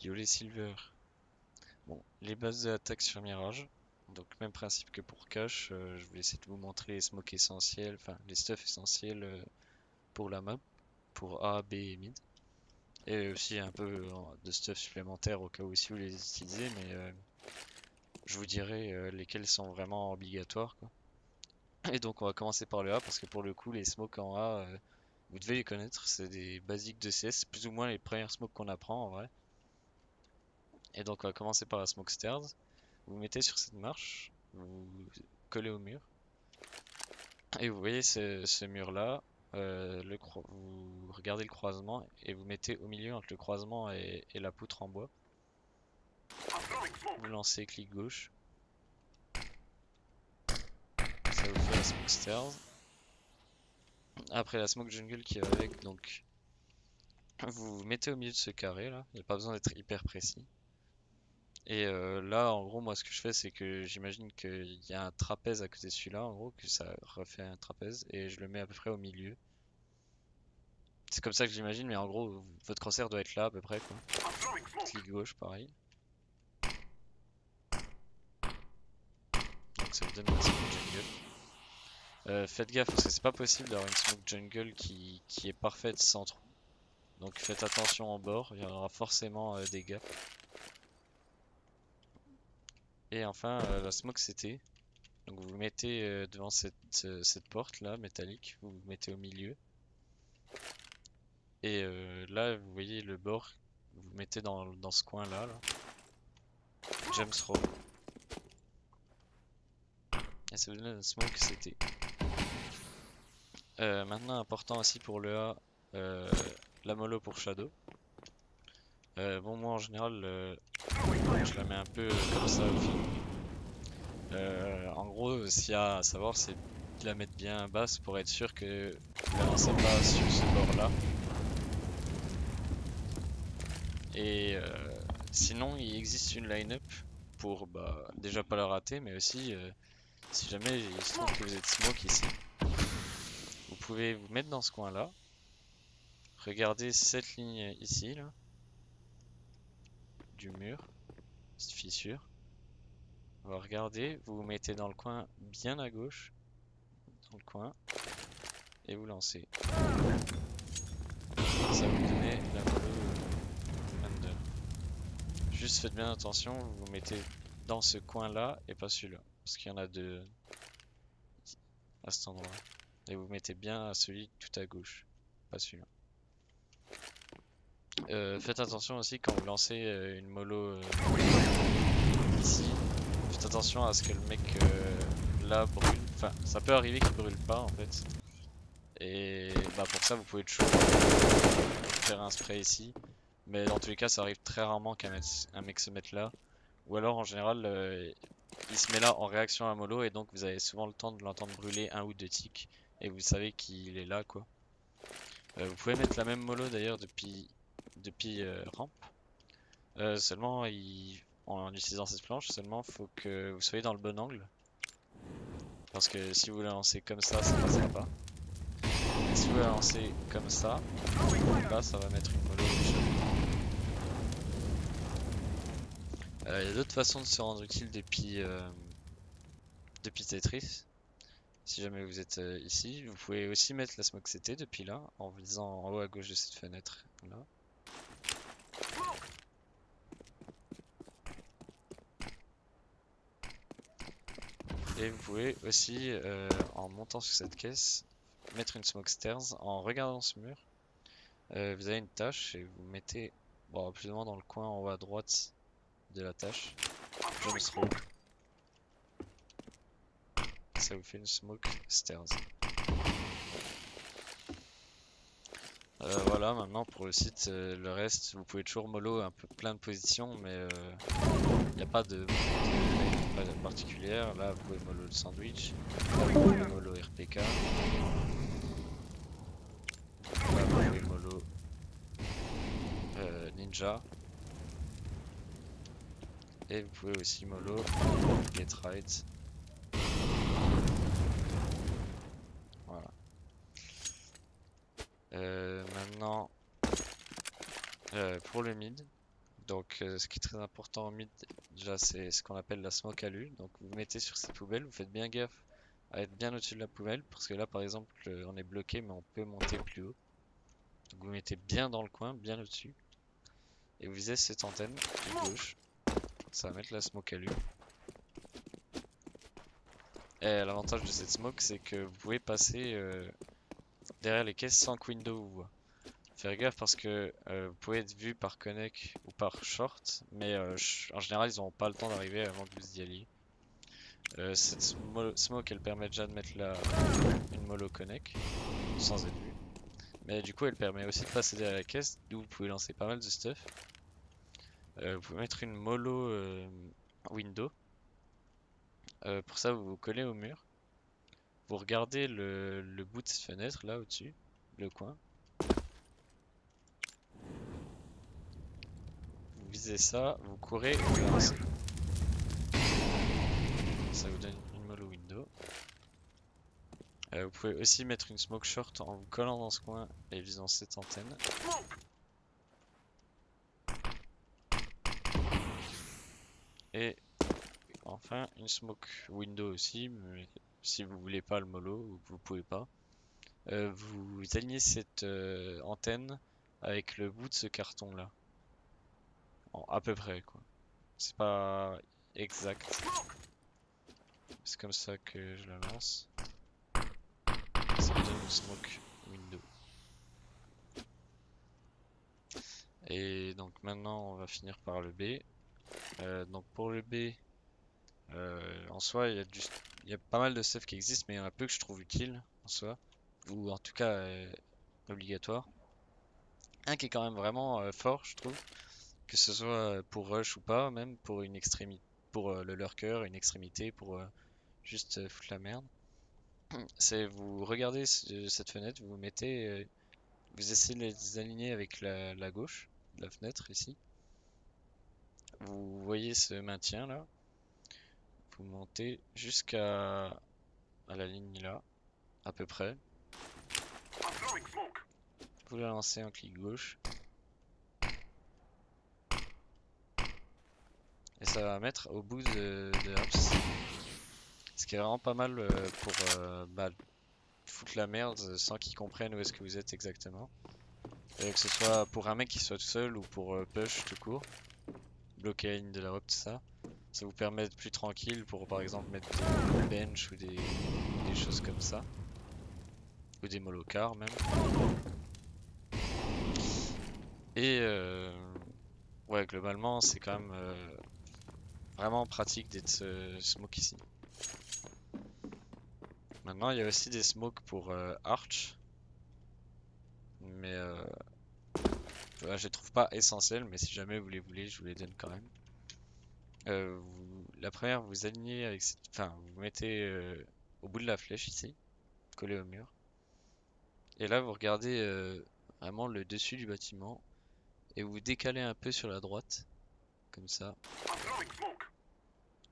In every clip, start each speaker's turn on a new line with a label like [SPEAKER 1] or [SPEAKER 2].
[SPEAKER 1] Violet Silver. Bon, les bases d'attaque sur Mirage. Donc même principe que pour Cache, je vais essayer de vous montrer les smokes essentiels, enfin les stuffs essentiels pour la map, pour A, B et mid. Et aussi un peu de stuff supplémentaire au cas où si vous les utilisez, mais je vous dirai lesquels sont vraiment obligatoires, quoi. Et donc on va commencer par le A parce que pour le coup les smokes en A, vous devez les connaître, c'est des basiques de CS, c'est plus ou moins les premières smokes qu'on apprend en vrai. Et donc on va commencer par la smoke stairs. Vous mettez sur cette marche, vous collez au mur, et vous voyez ce mur-là, vous regardez le croisement, et vous mettez au milieu entre le croisement et la poutre en bois. Vous lancez clic gauche, ça vous fait la smoke stairs. Après la smoke jungle qui va avec, donc vous vous mettez au milieu de ce carré là, il n'y a pas besoin d'être hyper précis. Et là, en gros, moi, ce que je fais, c'est que j'imagine qu'il y a un trapèze à côté de celui-là, en gros, que ça refait un trapèze, et je le mets à peu près au milieu. C'est comme ça que j'imagine, mais en gros, votre crosshair doit être là à peu près, quoi. Clic gauche, pareil. Donc ça vous donne la smoke jungle. Faites gaffe, parce que c'est pas possible d'avoir une smoke jungle qui est parfaite sans trou. Donc faites attention en bord, il y aura forcément des gaps. Et enfin, la smoke CT. Donc vous vous mettez devant cette porte là, métallique, vous vous mettez au milieu. Et là, vous voyez le bord, vous vous mettez dans ce coin là, James Row. Et ça vous donne une smoke CT. Maintenant, important aussi pour le A, la mollo pour Shadow. Bon, moi en général, je la mets un peu comme ça au feeling. En gros, ce qu'il y a à savoir, c'est de la mettre bien basse pour être sûr que vous la lancez pas sur ce bord-là. Et sinon, il existe une line-up pour déjà pas la rater, mais aussi si jamais il se trouve que vous êtes smoke ici, vous pouvez vous mettre dans ce coin-là. Regardez cette ligne ici, là, du mur, cette fissure. On va regarder, vous vous mettez dans le coin bien à gauche, dans le coin, et vous lancez. Ça va vous donner la mollo under. Juste faites bien attention, vous vous mettez dans ce coin-là et pas celui-là, parce qu'il y en a deux à cet endroit. Et vous mettez bien à celui tout à gauche, pas celui-là. Faites attention aussi quand vous lancez une mollo ici. Faites attention à ce que le mec là brûle. Enfin, ça peut arriver qu'il brûle pas en fait. Et pour ça, vous pouvez toujours faire un spray ici. Mais dans tous les cas, ça arrive très rarement qu'un mec se mette là. Ou alors en général, il se met là en réaction à mollo et donc vous avez souvent le temps de l'entendre brûler un ou deux ticks. Et vous savez qu'il est là quoi. Vous pouvez mettre la même mollo d'ailleurs depuis ramp. Seulement, en utilisant cette planche, seulement faut que vous soyez dans le bon angle. Parce que si vous la lancez comme ça passera pas. Et si vous la lancez comme ça, là, ça va mettre une mollo. Il y a d'autres façons de se rendre utile depuis Tetris. Si jamais vous êtes ici, vous pouvez aussi mettre la smoke CT depuis là, en visant en haut à gauche de cette fenêtre là. Et vous pouvez aussi, en montant sur cette caisse, mettre une smoke stairs en regardant ce mur. Vous avez une tâche et vous mettez plus ou moins dans le coin en haut à droite de la tâche. James Row. Ça vous fait une smoke stairs. Voilà, maintenant pour le site, le reste, vous pouvez toujours mollo un peu plein de positions, mais il n'y a pas de pas particulière. Là, vous pouvez mollo le sandwich, là, vous pouvez mollo RPK, là, vous pouvez mollo ninja, et vous pouvez aussi mollo get right. Voilà. Maintenant, pour le mid, Donc ce qui est très important en mid, déjà c'est ce qu'on appelle la smoke alu. Donc vous mettez sur cette poubelle, vous faites bien gaffe à être bien au-dessus de la poubelle, parce que là par exemple on est bloqué mais on peut monter plus haut. Donc vous mettez bien dans le coin, bien au-dessus. Et vous visez cette antenne du gauche. Ça va mettre la smoke alu. Et l'avantage de cette smoke c'est que vous pouvez passer derrière les caisses sans que Windows vous voit. Faire gaffe parce que vous pouvez être vu par Connect ou par Short, mais en général ils n'auront pas le temps d'arriver avant que vous y alliez. Cette smoke elle permet déjà de mettre une mollo Connect sans être vu. Mais du coup elle permet aussi de passer derrière la caisse d'où vous pouvez lancer pas mal de stuff. Vous pouvez mettre une mollo window. Pour ça vous vous collez au mur. Vous regardez le bout de cette fenêtre là au-dessus, le coin. Vous visez ça, vous courez et vous lancez. Ça vous donne une mollo window. Vous pouvez aussi mettre une smoke short en vous collant dans ce coin et visant cette antenne. Et enfin une smoke window aussi, mais si vous voulez pas le mollo ou que vous pouvez pas. Vous alignez cette antenne avec le bout de ce carton là. À peu près quoi. C'est pas exact. C'est comme ça que je la lance. Ça me donne une smoke window. Et donc maintenant on va finir par le B. Donc pour le B, en soi il y a pas mal de stuff qui existe, mais il y en a peu que je trouve utile en soi, ou en tout cas obligatoire. Un qui est quand même vraiment fort, je trouve, que ce soit pour rush ou pas, même pour une extrémité, pour le lurker, une extrémité, pour juste foutre la merde. C'est vous regardez cette fenêtre, vous mettez, vous essayez de les aligner avec la gauche de la fenêtre ici. Vous voyez ce maintien là, vous montez jusqu'à la ligne là, à peu près. Vous la lancez en clic gauche. Et ça va mettre au bout de Apps. Ce qui est vraiment pas mal pour bah, foutre la merde sans qu'ils comprennent où est-ce que vous êtes exactement. Et que ce soit pour un mec qui soit tout seul ou pour push tout court. Bloquer la ligne de la route, tout ça. Ça vous permet d'être plus tranquille pour par exemple mettre des bench ou des choses comme ça. Ou des molocars même. Et ouais, globalement, c'est quand même vraiment pratique d'être smoke ici. Maintenant, il y a aussi des smokes pour Arch. Mais voilà, je les trouve pas essentiels, mais si jamais vous les voulez, je vous les donne quand même. La première, vous alignez avec enfin, vous mettez au bout de la flèche ici, collé au mur. Et là, vous regardez vraiment le dessus du bâtiment et vous décalez un peu sur la droite, comme ça,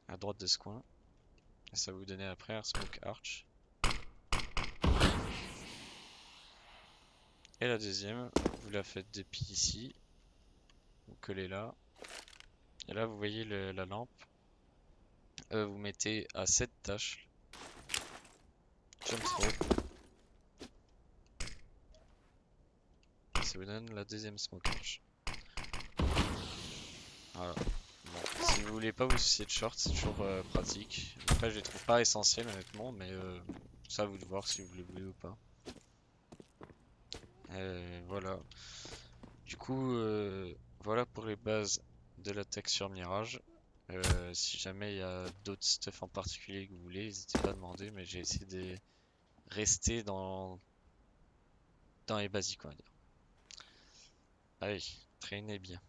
[SPEAKER 1] à droite de ce coin. Et ça va vous donner après un smoke arch. Et la deuxième, vous la faites depuis ici, vous collez là. Et là, vous voyez la lampe. Vous mettez à cette tâche. Jump throw. Ça vous donne la deuxième smoke arch. Voilà. Bon, si vous voulez pas vous soucier de short, c'est toujours pratique. Après, je les trouve pas essentiels honnêtement, mais ça à vous de voir si vous les voulez ou pas. Voilà. Du coup, voilà pour les bases de l'attaque sur Mirage. Si jamais il y a d'autres stuff en particulier que vous voulez, n'hésitez pas à demander, mais j'ai essayé de rester dans les basiques, on va dire. Allez, traînez bien.